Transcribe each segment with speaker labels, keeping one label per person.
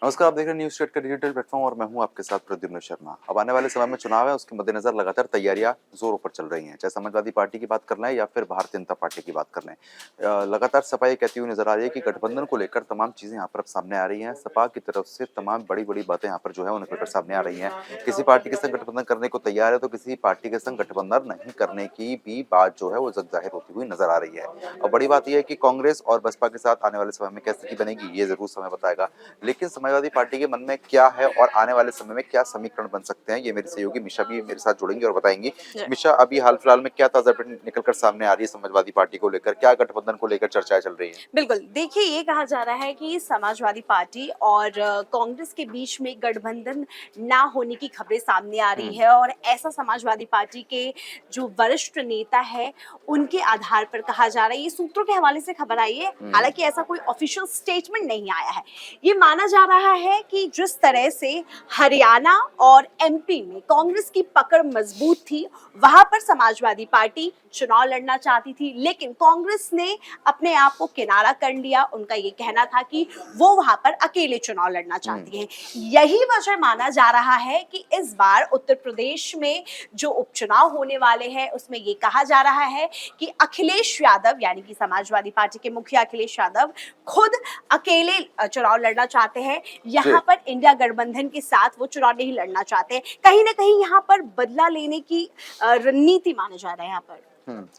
Speaker 1: नमस्कार, आप देख रहे हैं न्यूज़ स्टेट का डिजिटल प्लेटफॉर्म और मैं हूं आपके साथ प्रद्युम्न शर्मा। अब आने वाले समय में चुनाव है, उसके मद्देनजर लगातार तैयारियां जोरों पर चल रही हैं। चाहे समाजवादी पार्टी की बात कर लें या फिर भारतीय जनता पार्टी की बात कर लें। लगातार सपा ये कहती हुई नजर आ रही है कि गठबंधन को लेकर तमाम चीजें यहाँ पर अब सामने आ रही हैं। सपा की तरफ से तमाम बड़ी-बड़ी बातें यहाँ पर जो है वो निकल कर सामने आ रही हैं। किसी पार्टी के संग गठबंधन करने को तैयार है तो किसी पार्टी के संग गठबंधन नहीं करने की भी बात जो है वो जग जाहिर होती हुई नजर आ रही है। और बड़ी बात यह है कि कांग्रेस और बसपा के साथ आने वाले समय में क्या स्थिति बनेगी, ये जरूर समय बताएगा। लेकिन समाजवादी पार्टी के मन में क्या है और आने वाले समय में क्या समीकरण बन सकते हैं, ये मेरी सहयोगी मिशा भी मेरे साथ जुड़ेंगी और बताएंगी।
Speaker 2: जी।
Speaker 1: मिशा, अभी हाल फिलहाल में क्या ताजा अपडेट निकल कर सामने आ रही है समाजवादी पार्टी को लेकर, क्या गठबंधन को लेकर चर्चाएं चल रही है?
Speaker 2: बिल्कुल, देखिए ये कहा जा रहा है कि समाजवादी पार्टी और कांग्रेस के बीच में गठबंधन ना होने की खबरें सामने आ रही
Speaker 1: हम्म।
Speaker 2: है और ऐसा समाजवादी पार्टी के जो वरिष्ठ नेता है, उनके आधार पर कहा जा रहा है। ये सूत्रों के हवाले से खबर आई है,
Speaker 1: हम्म।
Speaker 2: हालाँकि ऐसा कोई ऑफिशियल स्टेटमेंट नहीं आया है। ये माना जा रहा है कि जिस तरह से हरियाणा और एमपी में कांग्रेस की पकड़ मजबूत थी, वहाँ पर समाजवादी पार्टी चुनाव लड़ना चाहती थी, लेकिन कांग्रेस ने अपने आप को किनारा कर लिया। उनका ये कहना था कि वो वहां पर अकेले चुनाव लड़ना चाहती हैं। यही वजह माना जा रहा है कि इस बार उत्तर प्रदेश में जो उपचुनाव होने वाले हैं, उसमें ये कहा जा रहा है कि अखिलेश यादव यानी कि समाजवादी पार्टी के मुखिया अखिलेश यादव खुद अकेले चुनाव लड़ना चाहते हैं।
Speaker 1: जी।
Speaker 2: यहाँ पर इंडिया गठबंधन के साथ वो चुनाव नहीं लड़ना चाहते हैं। कहीं ना कहीं यहाँ पर बदला लेने की रणनीति माना जा रहा है यहाँ पर।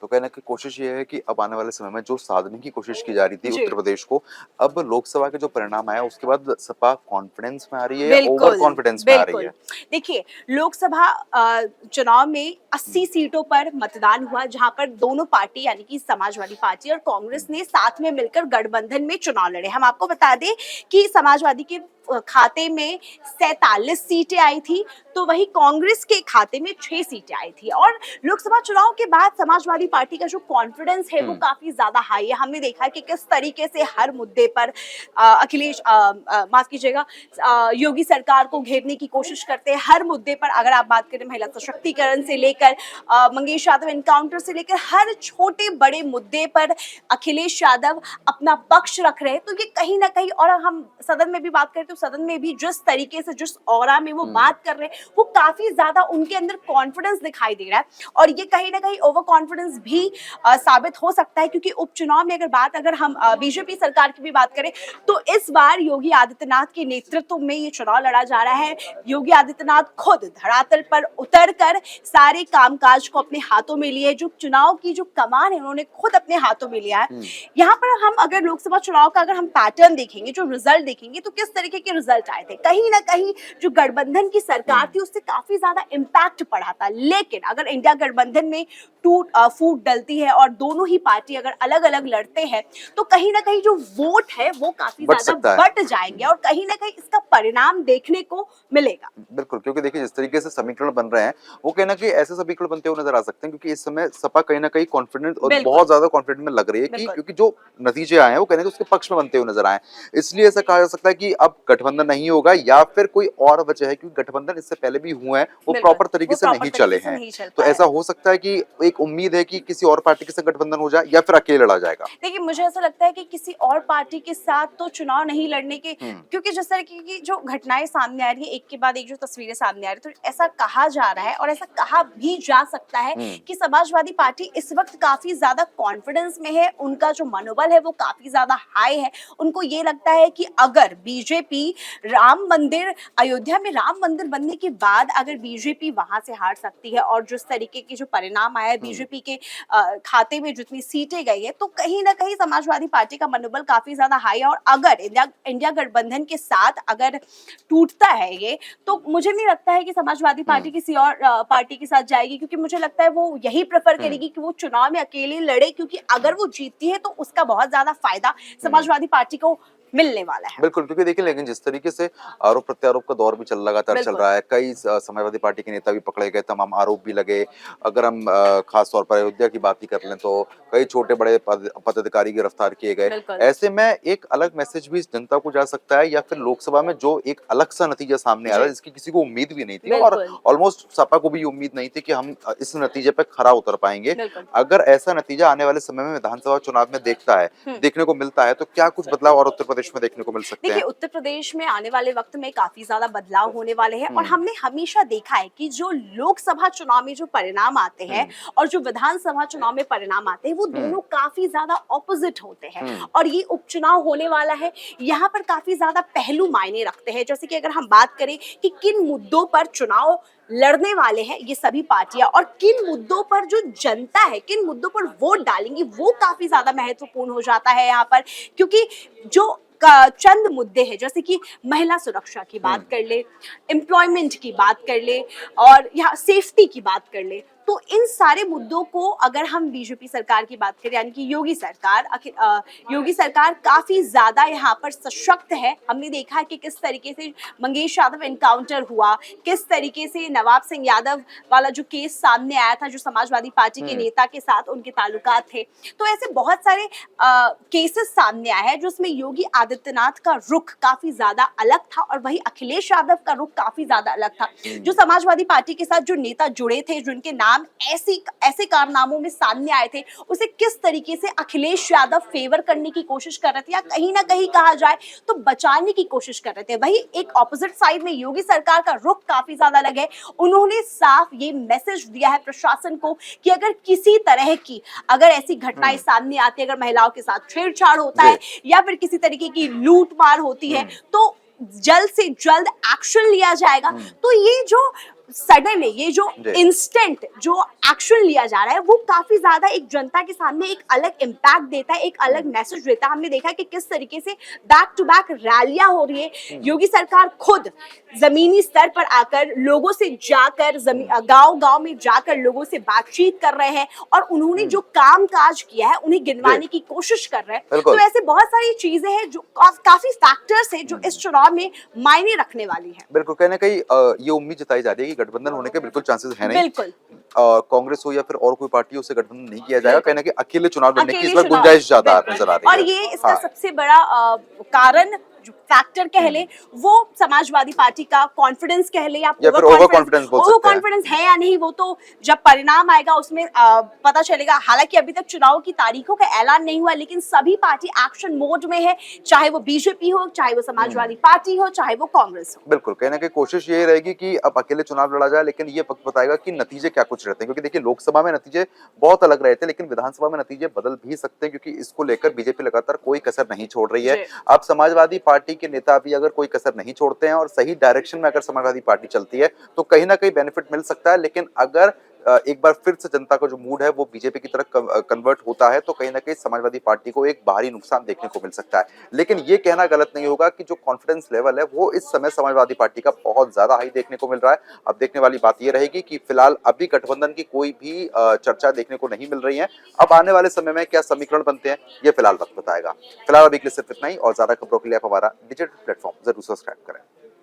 Speaker 1: तो कहने की कोशिश ये है कि अब आने वाले समय में जो साधने की कोशिश की जा रही थी
Speaker 2: जी।
Speaker 1: उत्तर प्रदेश को, अब लोकसभा के जो परिणाम आया उसके बाद सपा कॉन्फिडेंस में आ रही है या ओवर
Speaker 2: बिल्कुल,
Speaker 1: कॉन्फिडेंस में आ रही
Speaker 2: बिल्कुल।
Speaker 1: है?
Speaker 2: देखिए, लोकसभा चुनाव में 80 सीटों पर मतदान हुआ, जहाँ पर दोनों पार्टी यानी कि समाजवादी पार्टी और कांग्रेस
Speaker 1: हम्म।
Speaker 2: ने साथ में मिलकर गठबंधन में चुनाव लड़े। हम आपको बता दें कि समाजवादी के खाते में 47 सीटें आई थी, तो वहीं कांग्रेस के खाते में 6 सीटें आई थी और लोकसभा चुनाव के बाद समाजवादी पार्टी का जो कॉन्फिडेंस है, वो
Speaker 1: हम्म।
Speaker 2: काफ़ी ज़्यादा हाई है। हमने देखा कि किस तरीके से हर मुद्दे पर माफ़ कीजिएगा योगी सरकार को घेरने की कोशिश करते हैं। हर मुद्दे पर अगर आप बात करें महिला सशक्तिकरण से लेकर मंगेश यादव एनकाउंटर से लेकर हर छोटे बड़े मुद्दे पर अखिलेश यादव अपना पक्ष रख रहे हैं। तो ये कहीं ना कहीं, और हम सदन में भी बात करें तो सदन में भी जिस तरीके से जिस ऑरा में वो
Speaker 1: हम्म।
Speaker 2: बात कर रहे हैं, वो काफी ज्यादा उनके अंदर कॉन्फिडेंस दिखाई दे रहा है और ये कहीं ना कहीं ओवर कॉन्फिडेंस भी साबित हो सकता है, क्योंकि उपचुनाव में अगर हम बीजेपी सरकार की भी बात करें तो इस बार योगी आदित्यनाथ के नेतृत्व में ये चुनाव लड़ा जा रहा है। योगी आदित्यनाथ खुद धरातल पर उतरकर सारे कामकाज को अपने हाथों में लिए, जो चुनाव की जो कमान है उन्होंने खुद अपने हाथों में लिया है।
Speaker 1: हम्म।
Speaker 2: यहाँ पर हम अगर लोकसभा चुनाव का अगर हम पैटर्न देखेंगे, जो रिजल्ट देखेंगे, तो किस तरीके के रिजल्ट आए थे। कहीं ना कहीं जो गठबंधन की सरकार
Speaker 1: हम्म।
Speaker 2: थी उससे काफी ज्यादा इम्पैक्ट पड़ा था, लेकिन अगर इंडिया गठबंधन में टूट फूट डलती है और दोनों ही पार्टी अगर अलग अलग लड़ते हैं, तो कहीं ना कहीं जो वोट है वो काफी
Speaker 1: बढ़
Speaker 2: ज्यादा
Speaker 1: सकता है।
Speaker 2: बढ़ जाएंगे और कहीं ना कहीं इसका परिणाम देखने को मिलेगा।
Speaker 1: बिल्कुल, क्योंकि देखिए जिस तरीके से समीकरण बन रहे हैं, वो कहीं न कहीं ऐसे समीकरण बनते हुए नज़र आ सकते हैं, क्योंकि इस समय सपा कहीं न कहीं कॉन्फिडेंट और
Speaker 2: बिल्कुल,
Speaker 1: बहुत ज़्यादा कॉन्फिडेंट में लग रही है कि
Speaker 2: बिल्कुल,
Speaker 1: क्योंकि जो नतीजे आए हैं वो कहीं न कहीं उसके पक्ष में बनते हुए नज़र आए हैं। इसलिए ऐसा कहा जा सकता है कि अब गठबंधन नहीं होगा या फिर कोई और वजह है, क्योंकि गठबंधन इससे पहले भी हुए हैं, वो
Speaker 2: बिल्कुल।
Speaker 1: प्रॉपर तरीके
Speaker 2: वो
Speaker 1: से
Speaker 2: प्रॉपर
Speaker 1: नहीं चले
Speaker 2: तरीके से
Speaker 1: हैं।
Speaker 2: नहीं चल
Speaker 1: तो
Speaker 2: पाया।
Speaker 1: ऐसा हो सकता है कि एक उम्मीद है कि किसी और पार्टी के साथ गठबंधन हो जाए या फिर अकेले लड़ा जाएगा?
Speaker 2: देखिए, मुझे ऐसा लगता है कि किसी और पार्टी के साथ तो चुनाव नहीं लड़ने के,
Speaker 1: हुँ।
Speaker 2: क्योंकि जिस तरीके की जो घटनाएं सामने आ रही है, एक के बाद एक जो तस्वीरें सामने आ रही है, तो ऐसा कहा जा रहा है और ऐसा कहा भी जा सकता है
Speaker 1: हुँ।
Speaker 2: कि समाजवादी पार्टी इस वक्त काफी ज्यादा कॉन्फिडेंस में है। उनका जो मनोबल है वो काफी ज्यादा हाई है। उनको ये लगता है कि अगर बीजेपी राम मंदिर अयोध्या में राम मंदिर बनने के बाद अगर बीजेपी वहां से हार सकती है और जिस तरीके के जो परिणाम आया है
Speaker 1: हुँ।
Speaker 2: बीजेपी के खाते में जितनी सीटें गई है, तो कहीं ना कहीं समाजवादी पार्टी का मनोबल काफी ज्यादा हाई है और अगर इंडिया इंडिया गठबंधन के साथ अगर टूटता है ये, तो मुझे नहीं लगता है कि समाजवादी
Speaker 1: हुँ।
Speaker 2: पार्टी किसी और पार्टी के साथ जाएगी, क्योंकि मुझे लगता है वो यही प्रेफर
Speaker 1: हुँ।
Speaker 2: करेगी कि वो चुनाव में अकेले लड़े, क्योंकि अगर वो जीतती है तो उसका बहुत ज्यादा फायदा
Speaker 1: हुँ।
Speaker 2: समाजवादी पार्टी को मिलने वाला है।
Speaker 1: बिल्कुल, क्योंकि देखिए लेकिन जिस तरीके से आरोप-प्रत्यारोप का दौर भी लगातार चल
Speaker 2: बिल्कुल,
Speaker 1: रहा है, कई समाजवादी पार्टी के नेता भी पकड़े गए, तमाम आरोप भी लगे। अगर हम खास तौर पर अयोध्या की बात ही कर लें तो कई छोटे-बड़े पदाधिकारी गिरफ्तार किए गए।
Speaker 2: बिल्कुल,
Speaker 1: ऐसे में एक अलग मैसेज भी जनता को जा सकता है या फिर लोकसभा में जो एक अलग-सा नतीजा सामने आ रहा
Speaker 2: जी,
Speaker 1: है जिसकी किसी को उम्मीद भी नहीं थी और
Speaker 2: बिल्कुल,
Speaker 1: ऑलमोस्ट सपा को भी उम्मीद नहीं थी कि हम इस नतीजे पे खरा उतर पाएँगे।
Speaker 2: बिल्कुल।
Speaker 1: अगर ऐसा नतीजा आने वाले समय में विधानसभा चुनाव में देखने को मिलता है, तो क्या कुछ बदलाव और उत्तर प्रदेश प्रदेश में देखने को मिल सकते
Speaker 2: देखिए
Speaker 1: हैं?
Speaker 2: उत्तर प्रदेश में आने वाले वक्त में काफी ज्यादा बदलाव होने वाले हैं और हमने हमेशा देखा है कि जो लोकसभा चुनाव में जो परिणाम आते हैं और जो विधानसभा चुनाव में परिणाम आते हैं वो दोनों काफी ज्यादा ऑपोजिट होते हैं। और ये उपचुनाव होने वाला है, यहाँ पर काफी ज्यादा पहलू मायने रखते हैं। जैसे कि अगर हम बात करें कि किन मुद्दों पर चुनाव लड़ने वाले हैं ये सभी पार्टियां और किन मुद्दों पर जो जनता है, किन मुद्दों पर वोट डालेंगी, वो काफी ज्यादा महत्वपूर्ण हो जाता है यहाँ पर। क्योंकि जो चंद मुद्दे हैं, जैसे कि महिला सुरक्षा की बात कर ले, एम्प्लॉयमेंट की बात कर ले और यहाँ सेफ्टी की बात कर ले, तो इन सारे मुद्दों को अगर हम बीजेपी सरकार की बात करें यानी कि योगी सरकार काफी ज्यादा यहाँ पर सशक्त है। हमने देखा है कि किस तरीके से मंगेश यादव एनकाउंटर हुआ, किस तरीके से नवाब सिंह यादव वाला जो केस सामने आया था, जो समाजवादी पार्टी के नेता के साथ उनके ताल्लुकात थे। तो ऐसे बहुत सारे केसेस सामने आए हैं जिसमें योगी आदित्यनाथ का रुख काफी ज्यादा अलग था और वही अखिलेश यादव का रुख काफी ज्यादा अलग था। जो समाजवादी पार्टी के साथ जो नेता जुड़े थे, जिनके नाम ऐसे कारनामों में सामने आए थे, उसे किस तरीके से अखिलेश यादव फेवर करने की कोशिश कर रहे थे या कहीं ना कहीं कहा जाए तो बचाने की कोशिश कर रहे थे। वही एक ऑपोजिट साइड में योगी सरकार का रुख काफी ज्यादा अलग है। उन्होंने साफ ये मैसेज दिया है प्रशासन को कि अगर किसी तरह की ऐसी घटनाएं सामने आती है, अगर महिलाओं के साथ छेड़छाड़ होता है या फिर किसी तरीके की लूट मार होती है, तो जल्द से जल्द एक्शन लिया जाएगा। तो ये जो सडन है, ये जो इंस्टेंट जो एक्शन लिया जा रहा है, वो काफी ज्यादा एक जनता के सामने एक अलग इम्पैक्ट देता है, एक अलग मैसेज देता है। हमने देखा है कि किस तरीके से बैक टू बैक रैलियां हो रही है। योगी सरकार खुद जमीनी स्तर पर आकर लोगों से जाकर गांव-गांव में जाकर लोगों से बातचीत कर रहे हैं और उन्होंने जो काम काज किया है उन्हें गिनवाने की कोशिश कर रहे हैं। तो ऐसे बहुत सारी चीजें हैं जो काफी फैक्टर्स हैं जो इस चुनाव में मायने रखने वाली है।
Speaker 1: बिल्कुल, कहीं ना कहीं ये उम्मीद जताई जा रही है कि गठबंधन होने के बिल्कुल चांसेस है नहीं।
Speaker 2: बिल्कुल।
Speaker 1: कांग्रेस हो या फिर और कोई पार्टी हो, उससे गठबंधन नहीं किया जाएगा। कहीं ना कहीं अकेले चुनाव लड़ने की इस बार गुंजाइश ज्यादा नजर आ रही है।
Speaker 2: और ये इसका सबसे बड़ा कारण जो फैक्टर कह ले वो समाजवादी पार्टी का कॉन्फिडेंस कह ले या फिर ओवर कॉन्फिडेंस है या नहीं, वो तो जब परिणाम आएगा उसमें पता चलेगा। हालांकि अभी तक चुनाव की तारीखों का ऐलान नहीं हुआ, लेकिन सभी पार्टी एक्शन मोड में है, चाहे वो बीजेपी हो, चाहे वो समाजवादी पार्टी हो, चाहे वो कांग्रेस हो।
Speaker 1: बिल्कुल, कहने की कोशिश ये रहेगी कि अब अकेले चुनाव लड़ा जाए, लेकिन ये वक्त बताएगा कि नतीजे क्या कुछ रहते हैं। क्योंकि देखिए लोकसभा में नतीजे बहुत अलग रहे थे, लेकिन विधानसभा में नतीजे बदल भी सकते हैं, क्योंकि इसको लेकर बीजेपी लगातार कोई कसर नहीं छोड़ रही है। अब समाजवादी पार्टी के नेता भी अगर कोई कसर नहीं छोड़ते हैं और सही डायरेक्शन में अगर समाजवादी पार्टी चलती है तो कहीं ना कहीं बेनिफिट मिल सकता है। लेकिन अगर एक बार फिर से जनता का जो मूड है वो बीजेपी की तरफ कन्वर्ट होता है तो कहीं ना कहीं समाजवादी पार्टी को एक भारी नुकसान देखने को मिल सकता है। लेकिन ये कहना गलत नहीं होगा कि जो कॉन्फिडेंस लेवल है वो इस समय समाजवादी पार्टी का बहुत ज्यादा हाई देखने को मिल रहा है। अब देखने वाली बात ये रहेगी कि फिलहाल अभी गठबंधन की कोई भी चर्चा देखने को नहीं मिल रही है। अब आने वाले समय में क्या समीकरण बनते हैं ये फिलहाल वक्त बताएगा। फिलहाल अभी के लिए सिर्फ इतना ही, और ज्यादा खबरों के लिए आप हमारा डिजिटल प्लेटफॉर्म जरूर सब्सक्राइब करें।